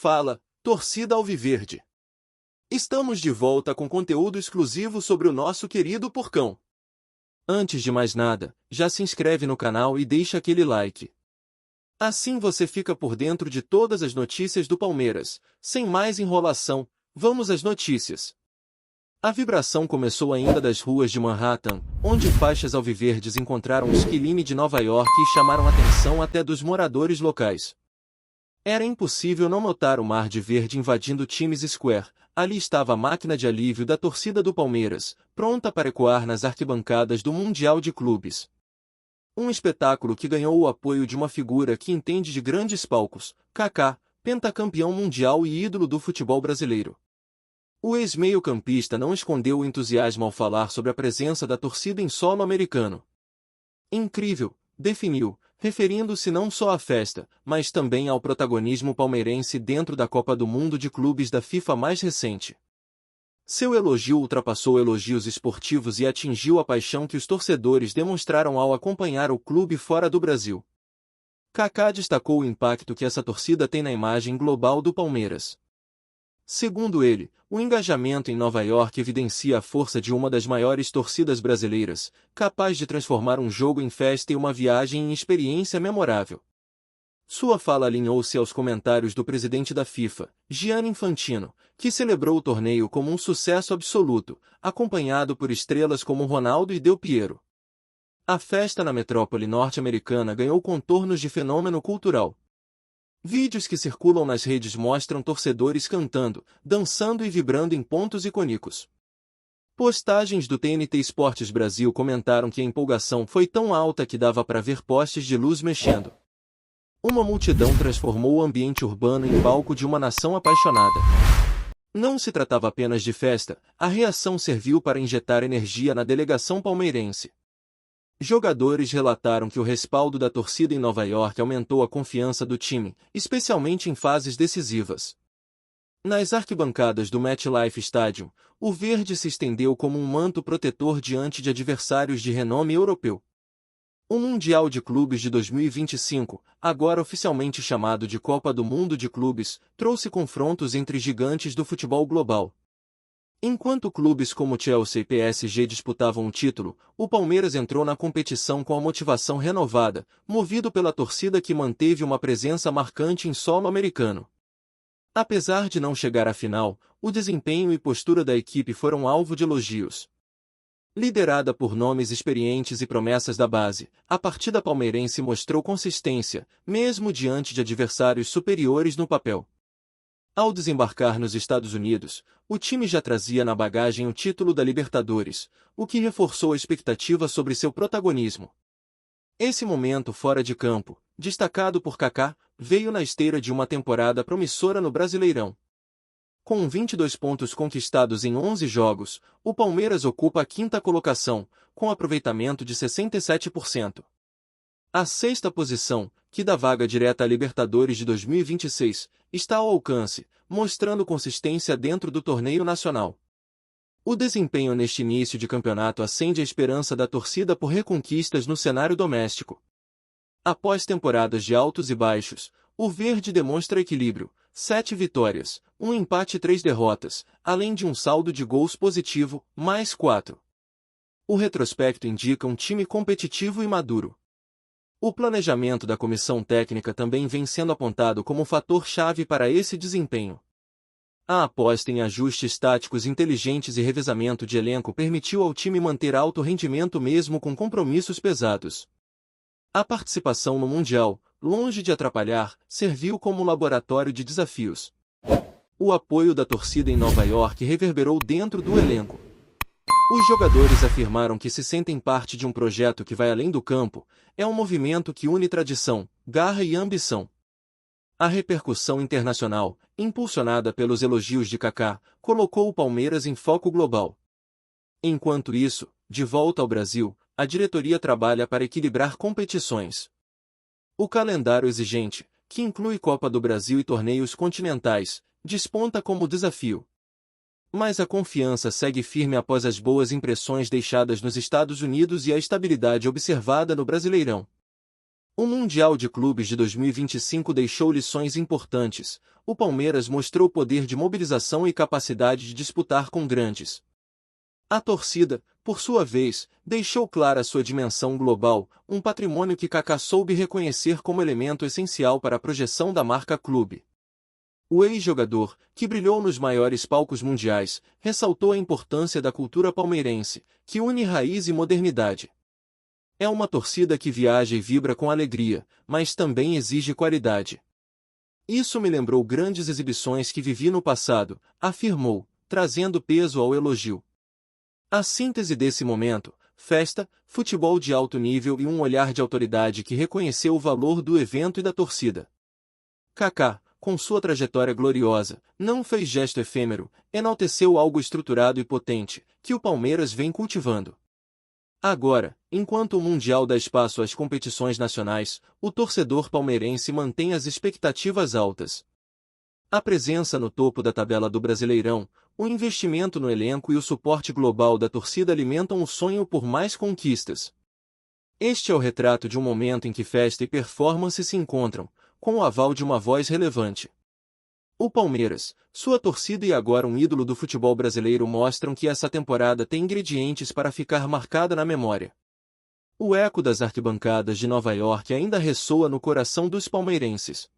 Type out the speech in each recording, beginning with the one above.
Fala, torcida alviverde! Estamos de volta com conteúdo exclusivo sobre o nosso querido Porcão. Antes de mais nada, já se inscreve no canal e deixa aquele like. Assim você fica por dentro de todas as notícias do Palmeiras. Sem mais enrolação, vamos às notícias. A vibração começou ainda das ruas de Manhattan, onde faixas alviverdes encontraram os quilime de Nova York e chamaram a atenção até dos moradores locais. Era impossível não notar o mar de verde invadindo Times Square. Ali estava a máquina de alívio da torcida do Palmeiras, pronta para ecoar nas arquibancadas do Mundial de Clubes. Um espetáculo que ganhou o apoio de uma figura que entende de grandes palcos, Kaká, pentacampeão mundial e ídolo do futebol brasileiro. O ex-meio-campista não escondeu o entusiasmo ao falar sobre a presença da torcida em solo americano. Incrível, definiu, referindo-se não só à festa, mas também ao protagonismo palmeirense dentro da Copa do Mundo de Clubes da FIFA mais recente. Seu elogio ultrapassou elogios esportivos e atingiu a paixão que os torcedores demonstraram ao acompanhar o clube fora do Brasil. Kaká destacou o impacto que essa torcida tem na imagem global do Palmeiras. Segundo ele, o engajamento em Nova York evidencia a força de uma das maiores torcidas brasileiras, capaz de transformar um jogo em festa e uma viagem em experiência memorável. Sua fala alinhou-se aos comentários do presidente da FIFA, Gianni Infantino, que celebrou o torneio como um sucesso absoluto, acompanhado por estrelas como Ronaldo e Del Piero. A festa na metrópole norte-americana ganhou contornos de fenômeno cultural. Vídeos que circulam nas redes mostram torcedores cantando, dançando e vibrando em pontos icônicos. Postagens do TNT Esportes Brasil comentaram que a empolgação foi tão alta que dava para ver postes de luz mexendo. Uma multidão transformou o ambiente urbano em palco de uma nação apaixonada. Não se tratava apenas de festa, a reação serviu para injetar energia na delegação palmeirense. Jogadores relataram que o respaldo da torcida em Nova York aumentou a confiança do time, especialmente em fases decisivas. Nas arquibancadas do MetLife Stadium, o verde se estendeu como um manto protetor diante de adversários de renome europeu. O Mundial de Clubes de 2025, agora oficialmente chamado de Copa do Mundo de Clubes, trouxe confrontos entre gigantes do futebol global. Enquanto clubes como Chelsea e PSG disputavam o título, o Palmeiras entrou na competição com a motivação renovada, movido pela torcida que manteve uma presença marcante em solo americano. Apesar de não chegar à final, o desempenho e postura da equipe foram alvo de elogios. Liderada por nomes experientes e promessas da base, a partida palmeirense mostrou consistência, mesmo diante de adversários superiores no papel. Ao desembarcar nos Estados Unidos, o time já trazia na bagagem o título da Libertadores, o que reforçou a expectativa sobre seu protagonismo. Esse momento fora de campo, destacado por Kaká, veio na esteira de uma temporada promissora no Brasileirão. Com 22 pontos conquistados em 11 jogos, o Palmeiras ocupa a quinta colocação, com aproveitamento de 67%. A sexta posição, que dá vaga direta à Libertadores de 2026, está ao alcance, mostrando consistência dentro do torneio nacional. O desempenho neste início de campeonato acende a esperança da torcida por reconquistas no cenário doméstico. Após temporadas de altos e baixos, o verde demonstra equilíbrio, 7 vitórias, 1 empate e 3 derrotas, além de um saldo de gols positivo, mais 4. O retrospecto indica um time competitivo e maduro. O planejamento da comissão técnica também vem sendo apontado como fator-chave para esse desempenho. A aposta em ajustes táticos inteligentes e revezamento de elenco permitiu ao time manter alto rendimento mesmo com compromissos pesados. A participação no Mundial, longe de atrapalhar, serviu como laboratório de desafios. O apoio da torcida em Nova York reverberou dentro do elenco. Os jogadores afirmaram que se sentem parte de um projeto que vai além do campo, é um movimento que une tradição, garra e ambição. A repercussão internacional, impulsionada pelos elogios de Kaká, colocou o Palmeiras em foco global. Enquanto isso, de volta ao Brasil, a diretoria trabalha para equilibrar competições. O calendário exigente, que inclui Copa do Brasil e torneios continentais, desponta como desafio. Mas a confiança segue firme após as boas impressões deixadas nos Estados Unidos e a estabilidade observada no Brasileirão. O Mundial de Clubes de 2025 deixou lições importantes. O Palmeiras mostrou poder de mobilização e capacidade de disputar com grandes. A torcida, por sua vez, deixou clara sua dimensão global, um patrimônio que Kaká soube reconhecer como elemento essencial para a projeção da marca clube. O ex-jogador, que brilhou nos maiores palcos mundiais, ressaltou a importância da cultura palmeirense, que une raiz e modernidade. É uma torcida que viaja e vibra com alegria, mas também exige qualidade. Isso me lembrou grandes exibições que vivi no passado, afirmou, trazendo peso ao elogio. A síntese desse momento, festa, futebol de alto nível e um olhar de autoridade que reconheceu o valor do evento e da torcida. Kaká, com sua trajetória gloriosa, não fez gesto efêmero, enalteceu algo estruturado e potente, que o Palmeiras vem cultivando. Agora, enquanto o Mundial dá espaço às competições nacionais, o torcedor palmeirense mantém as expectativas altas. A presença no topo da tabela do Brasileirão, o investimento no elenco e o suporte global da torcida alimentam o sonho por mais conquistas. Este é o retrato de um momento em que festa e performance se encontram, com o aval de uma voz relevante. O Palmeiras, sua torcida e agora um ídolo do futebol brasileiro mostram que essa temporada tem ingredientes para ficar marcada na memória. O eco das arquibancadas de Nova York ainda ressoa no coração dos palmeirenses.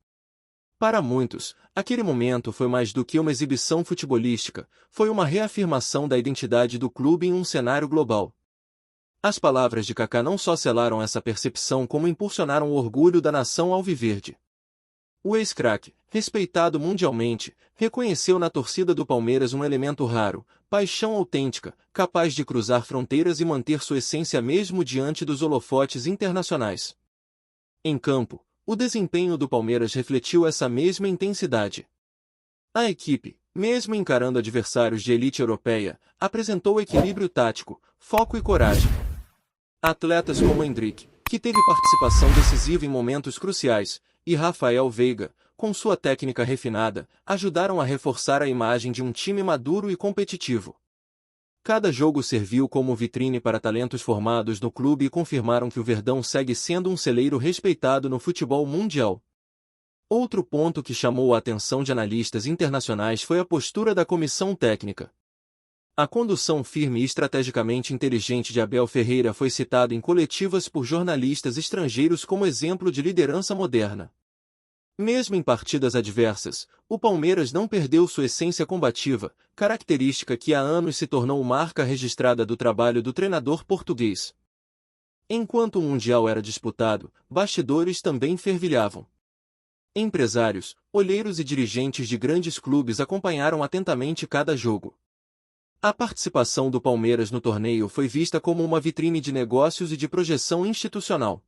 Para muitos, aquele momento foi mais do que uma exibição futebolística, foi uma reafirmação da identidade do clube em um cenário global. As palavras de Kaká não só selaram essa percepção como impulsionaram o orgulho da nação alviverde. O ex-craque, respeitado mundialmente, reconheceu na torcida do Palmeiras um elemento raro, paixão autêntica, capaz de cruzar fronteiras e manter sua essência mesmo diante dos holofotes internacionais. Em campo, o desempenho do Palmeiras refletiu essa mesma intensidade. A equipe, mesmo encarando adversários de elite europeia, apresentou equilíbrio tático, foco e coragem. Atletas como Endrick, que teve participação decisiva em momentos cruciais, e Rafael Veiga, com sua técnica refinada, ajudaram a reforçar a imagem de um time maduro e competitivo. Cada jogo serviu como vitrine para talentos formados no clube e confirmaram que o Verdão segue sendo um celeiro respeitado no futebol mundial. Outro ponto que chamou a atenção de analistas internacionais foi a postura da comissão técnica. A condução firme e estrategicamente inteligente de Abel Ferreira foi citada em coletivas por jornalistas estrangeiros como exemplo de liderança moderna. Mesmo em partidas adversas, o Palmeiras não perdeu sua essência combativa, característica que há anos se tornou marca registrada do trabalho do treinador português. Enquanto o Mundial era disputado, bastidores também fervilhavam. Empresários, olheiros e dirigentes de grandes clubes acompanharam atentamente cada jogo. A participação do Palmeiras no torneio foi vista como uma vitrine de negócios e de projeção institucional.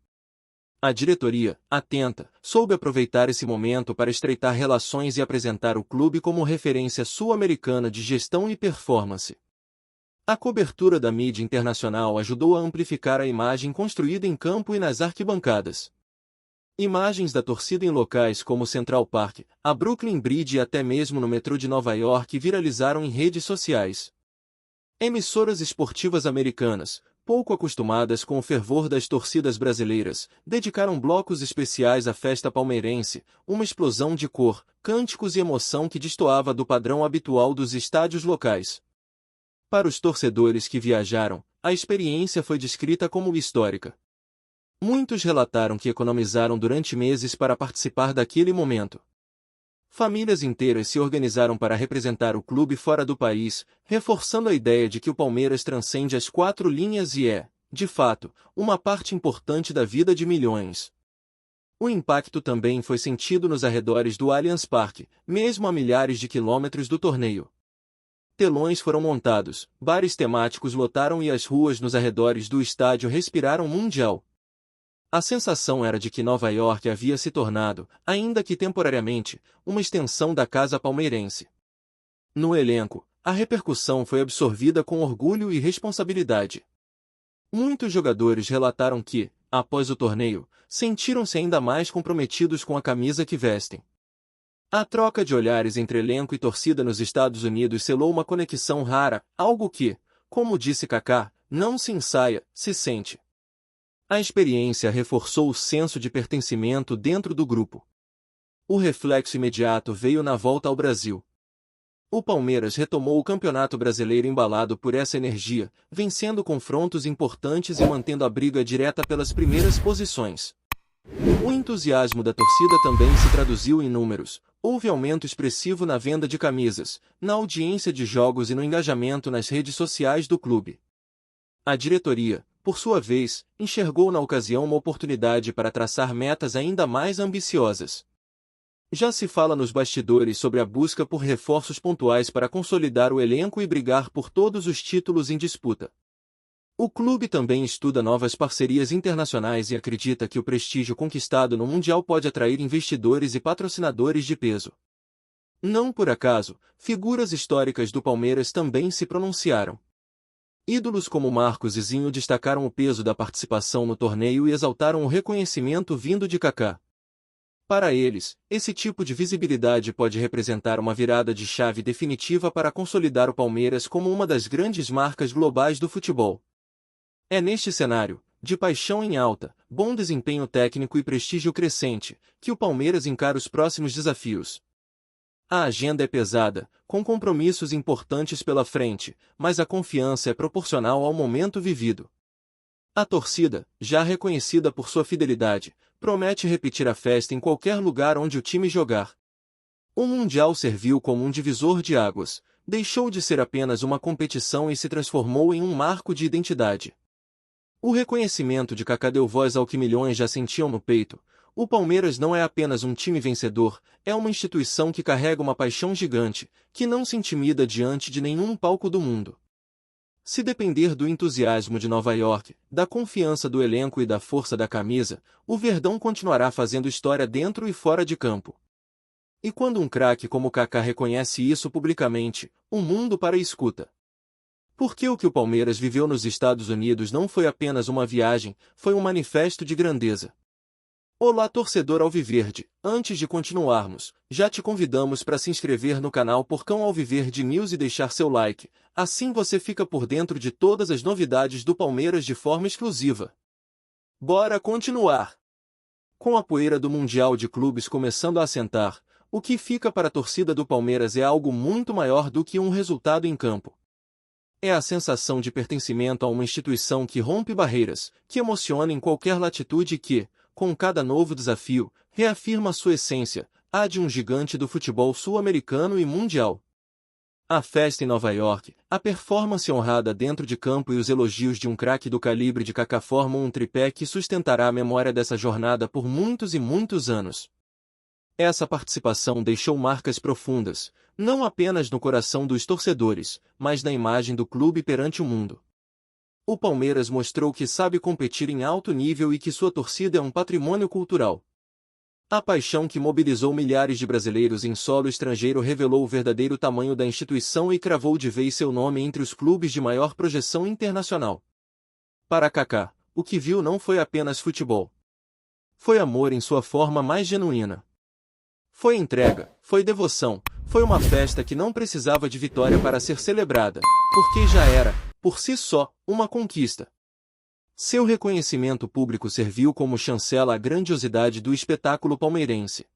A diretoria, atenta, soube aproveitar esse momento para estreitar relações e apresentar o clube como referência sul-americana de gestão e performance. A cobertura da mídia internacional ajudou a amplificar a imagem construída em campo e nas arquibancadas. Imagens da torcida em locais como Central Park, a Brooklyn Bridge e até mesmo no metrô de Nova York viralizaram em redes sociais. Emissoras esportivas americanas, pouco acostumadas com o fervor das torcidas brasileiras, dedicaram blocos especiais à festa palmeirense, uma explosão de cor, cânticos e emoção que destoava do padrão habitual dos estádios locais. Para os torcedores que viajaram, a experiência foi descrita como histórica. Muitos relataram que economizaram durante meses para participar daquele momento. Famílias inteiras se organizaram para representar o clube fora do país, reforçando a ideia de que o Palmeiras transcende as quatro linhas e é, de fato, uma parte importante da vida de milhões. O impacto também foi sentido nos arredores do Allianz Parque, mesmo a milhares de quilômetros do torneio. Telões foram montados, bares temáticos lotaram e as ruas nos arredores do estádio respiraram mundial. A sensação era de que Nova York havia se tornado, ainda que temporariamente, uma extensão da casa palmeirense. No elenco, a repercussão foi absorvida com orgulho e responsabilidade. Muitos jogadores relataram que, após o torneio, sentiram-se ainda mais comprometidos com a camisa que vestem. A troca de olhares entre elenco e torcida nos Estados Unidos selou uma conexão rara, algo que, como disse Kaká, não se ensaia, se sente. A experiência reforçou o senso de pertencimento dentro do grupo. O reflexo imediato veio na volta ao Brasil. O Palmeiras retomou o Campeonato Brasileiro embalado por essa energia, vencendo confrontos importantes e mantendo a briga direta pelas primeiras posições. O entusiasmo da torcida também se traduziu em números. Houve aumento expressivo na venda de camisas, na audiência de jogos e no engajamento nas redes sociais do clube. A diretoria, por sua vez, enxergou na ocasião uma oportunidade para traçar metas ainda mais ambiciosas. Já se fala nos bastidores sobre a busca por reforços pontuais para consolidar o elenco e brigar por todos os títulos em disputa. O clube também estuda novas parcerias internacionais e acredita que o prestígio conquistado no Mundial pode atrair investidores e patrocinadores de peso. Não por acaso, figuras históricas do Palmeiras também se pronunciaram. Ídolos como Marcos e Zinho destacaram o peso da participação no torneio e exaltaram o reconhecimento vindo de Kaká. Para eles, esse tipo de visibilidade pode representar uma virada de chave definitiva para consolidar o Palmeiras como uma das grandes marcas globais do futebol. É neste cenário, de paixão em alta, bom desempenho técnico e prestígio crescente, que o Palmeiras encara os próximos desafios. A agenda é pesada, com compromissos importantes pela frente, mas a confiança é proporcional ao momento vivido. A torcida, já reconhecida por sua fidelidade, promete repetir a festa em qualquer lugar onde o time jogar. O Mundial serviu como um divisor de águas, deixou de ser apenas uma competição e se transformou em um marco de identidade. O reconhecimento de Kaká deu voz ao que milhões já sentiam no peito. O Palmeiras não é apenas um time vencedor, é uma instituição que carrega uma paixão gigante, que não se intimida diante de nenhum palco do mundo. Se depender do entusiasmo de Nova York, da confiança do elenco e da força da camisa, o Verdão continuará fazendo história dentro e fora de campo. E quando um craque como Kaká reconhece isso publicamente, o mundo para e escuta. Porque o que o Palmeiras viveu nos Estados Unidos não foi apenas uma viagem, foi um manifesto de grandeza. Olá torcedor alviverde, antes de continuarmos, já te convidamos para se inscrever no canal Porcão Alviverde News e deixar seu like, assim você fica por dentro de todas as novidades do Palmeiras de forma exclusiva. Bora continuar! Com a poeira do Mundial de Clubes começando a assentar, o que fica para a torcida do Palmeiras é algo muito maior do que um resultado em campo. É a sensação de pertencimento a uma instituição que rompe barreiras, que emociona em qualquer latitude e que, com cada novo desafio, reafirma sua essência, a de um gigante do futebol sul-americano e mundial. A festa em Nova York, a performance honrada dentro de campo e os elogios de um craque do calibre de Kaká formam um tripé que sustentará a memória dessa jornada por muitos e muitos anos. Essa participação deixou marcas profundas, não apenas no coração dos torcedores, mas na imagem do clube perante o mundo. O Palmeiras mostrou que sabe competir em alto nível e que sua torcida é um patrimônio cultural. A paixão que mobilizou milhares de brasileiros em solo estrangeiro revelou o verdadeiro tamanho da instituição e cravou de vez seu nome entre os clubes de maior projeção internacional. Para Kaká, o que viu não foi apenas futebol. Foi amor em sua forma mais genuína. Foi entrega, foi devoção, foi uma festa que não precisava de vitória para ser celebrada, porque já era, por si só, uma conquista. Seu reconhecimento público serviu como chancela à grandiosidade do espetáculo palmeirense.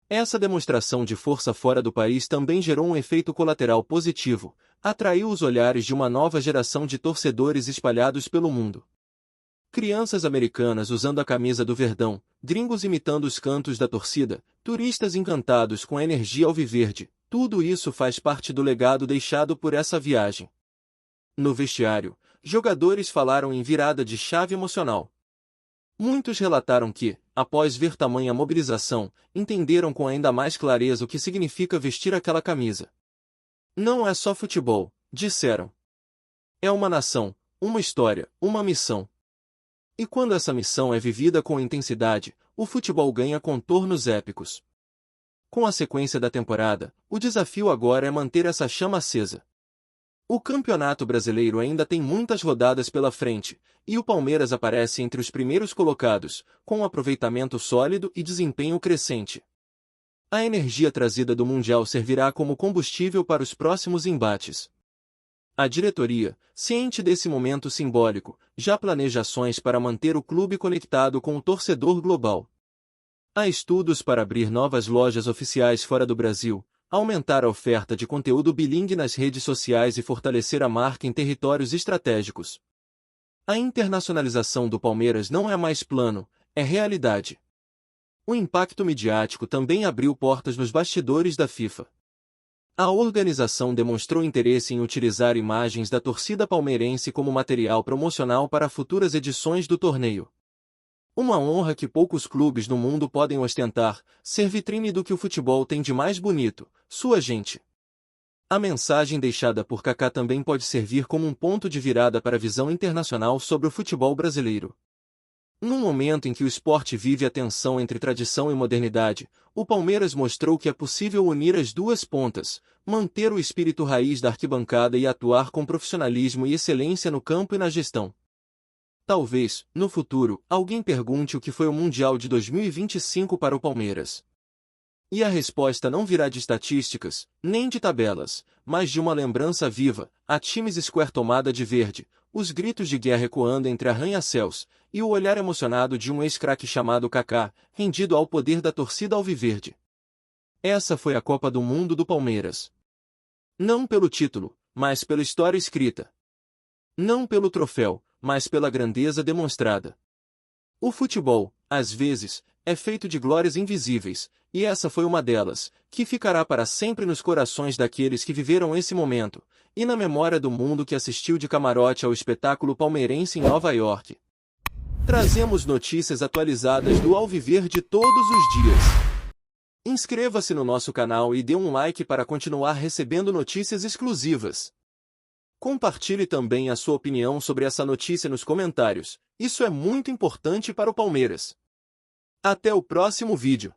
Essa demonstração de força fora do país também gerou um efeito colateral positivo, atraiu os olhares de uma nova geração de torcedores espalhados pelo mundo. Crianças americanas usando a camisa do Verdão, gringos imitando os cantos da torcida, turistas encantados com a energia alviverde, tudo isso faz parte do legado deixado por essa viagem. No vestiário, jogadores falaram em virada de chave emocional. Muitos relataram que, após ver tamanha mobilização, entenderam com ainda mais clareza o que significa vestir aquela camisa. Não é só futebol, disseram. É uma nação, uma história, uma missão. E quando essa missão é vivida com intensidade, o futebol ganha contornos épicos. Com a sequência da temporada, o desafio agora é manter essa chama acesa. O Campeonato Brasileiro ainda tem muitas rodadas pela frente, e o Palmeiras aparece entre os primeiros colocados, com um aproveitamento sólido e desempenho crescente. A energia trazida do Mundial servirá como combustível para os próximos embates. A diretoria, ciente desse momento simbólico, já planeja ações para manter o clube conectado com o torcedor global. Há estudos para abrir novas lojas oficiais fora do Brasil, aumentar a oferta de conteúdo bilíngue nas redes sociais e fortalecer a marca em territórios estratégicos. A internacionalização do Palmeiras não é mais plano, é realidade. O impacto midiático também abriu portas nos bastidores da FIFA. A organização demonstrou interesse em utilizar imagens da torcida palmeirense como material promocional para futuras edições do torneio. Uma honra que poucos clubes no mundo podem ostentar, ser vitrine do que o futebol tem de mais bonito, sua gente. A mensagem deixada por Kaká também pode servir como um ponto de virada para a visão internacional sobre o futebol brasileiro. Num momento em que o esporte vive a tensão entre tradição e modernidade, o Palmeiras mostrou que é possível unir as duas pontas, manter o espírito raiz da arquibancada e atuar com profissionalismo e excelência no campo e na gestão. Talvez, no futuro, alguém pergunte o que foi o Mundial de 2025 para o Palmeiras. E a resposta não virá de estatísticas, nem de tabelas, mas de uma lembrança viva, a Times Square tomada de verde, os gritos de guerra ecoando entre arranha-céus, e o olhar emocionado de um ex-craque chamado Kaká, rendido ao poder da torcida alviverde. Essa foi a Copa do Mundo do Palmeiras. Não pelo título, mas pela história escrita. Não pelo troféu, mas pela grandeza demonstrada. O futebol, às vezes, é feito de glórias invisíveis, e essa foi uma delas, que ficará para sempre nos corações daqueles que viveram esse momento, e na memória do mundo que assistiu de camarote ao espetáculo palmeirense em Nova York. Trazemos notícias atualizadas do Alviverde todos os dias. Inscreva-se no nosso canal e dê um like para continuar recebendo notícias exclusivas. Compartilhe também a sua opinião sobre essa notícia nos comentários, isso é muito importante para o Palmeiras. Até o próximo vídeo.